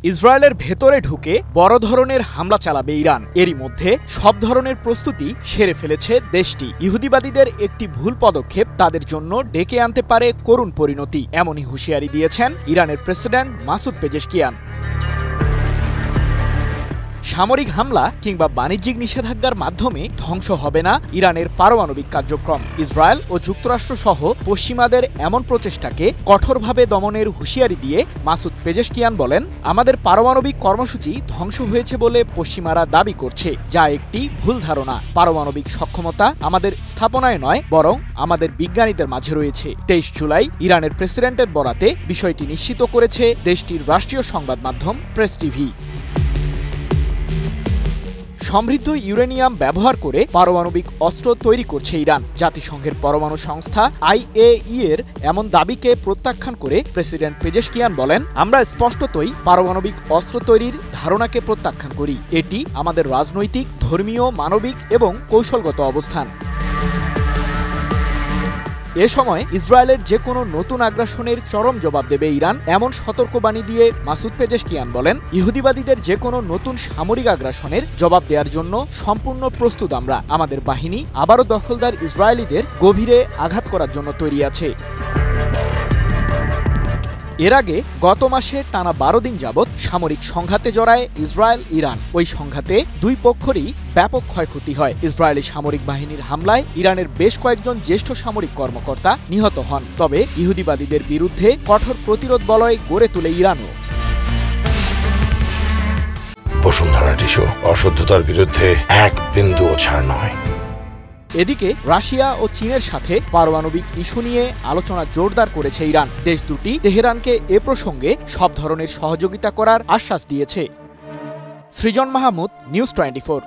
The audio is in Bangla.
ইসরায়েলের ভেতরে ঢুকে বড় ধরনের হামলা চালাবে ইরান। এরই মধ্যে সব ধরনের প্রস্তুতি সেরে ফেলেছে দেশটি। ইহুদিবাদীদের একটি ভুল পদক্ষেপ তাদের জন্য ডেকে আনতে পারে করুণ পরিণতি, এমনই হুঁশিয়ারি দিয়েছেন ইরানের প্রেসিডেন্ট মাসুদ পেজেশকিয়ান। সামরিক হামলা কিংবা বাণিজ্যিক নিষেধাজ্ঞার মাধ্যমে ধ্বংস হবে না ইরানের পারমাণবিক কার্যক্রম। ইসরায়েল ও যুক্তরাষ্ট্র সহ পশ্চিমাদের এমন প্রচেষ্টাকে কঠোরভাবে দমনের হুঁশিয়ারি দিয়ে মাসুদ পেজেশকিয়ান বলেন, আমাদের পারমাণবিক কর্মসূচি ধ্বংস হয়েছে বলে পশ্চিমারা দাবি করছে, যা একটি ভুল ধারণা। পারমাণবিক সক্ষমতা আমাদের স্থাপনায় নয়, বরং আমাদের বিজ্ঞানীদের মাঝে রয়েছে। 23 জুলাই ইরানের প্রেসিডেন্টের বরাতে বিষয়টি নিশ্চিত করেছে দেশটির রাষ্ট্রীয় সংবাদ মাধ্যম প্রেস টিভি। সমৃদ্ধ ইউরেনিয়াম ব্যবহার করে পারমাণবিক অস্ত্র তৈরি করছে ইরান। জাতিসংঘের পরমাণু সংস্থা IAEA এর এমন দাবিকে প্রত্যাখ্যান করে প্রেসিডেন্ট পেজেশকিয়ান বলেন, আমরা স্পষ্টতই পারমাণবিক অস্ত্র তৈরির ধারণাকে প্রত্যাখ্যান করি। এটি আমাদের রাজনৈতিক, ধর্মীয়, মানবিক এবং কৌশলগত অবস্থান। এ সময় ইসরায়েলের যে কোনো নতুন আগ্রাসনের চরম জবাব দেবে ইরান, এমন সতর্কবাণী দিয়ে মাসুদ পেজেশকিয়ান বলেন, ইহুদিবাদীদের যে কোনো নতুন সামরিক আগ্রাসনের জবাব দেওয়ার জন্য সম্পূর্ণ প্রস্তুত আমরা। আমাদের বাহিনী আবারও দখলদার ইসরায়েলিদের গভীরে আঘাত করার জন্য তৈরি আছে। এর আগে গত মাসে টানা 12 দিন যাবৎ সামরিক সংঘাতে জড়ায় ইসরায়েল ইরান। ওই সংঘাতে দুই পক্ষেরই ব্যাপক ক্ষয়ক্ষতি হয়। ইসরায়েলি সামরিক বাহিনীর হামলায় ইরানের বেশ কয়েকজন জ্যেষ্ঠ সামরিক কর্মকর্তা নিহত হন। তবে ইহুদিবাদীদের বিরুদ্ধে কঠোর প্রতিরোধ বলয় গড়ে তোলে ইরানও। বসুন্ধরা টিস্যু, অশুদ্ধতার বিরুদ্ধে এক বিন্দুও ছাড় নয়। এদিকে রাশিয়া ও চীনের সাথে পারমাণবিক ইস্যু নিয়ে আলোচনা জোরদার করেছে ইরান। দেশ দুটি তেহরানকে এ প্রসঙ্গে সব ধরনের সহযোগিতা করার আশ্বাস দিয়েছে। সৃজন মাহমুদ, নিউজ 24।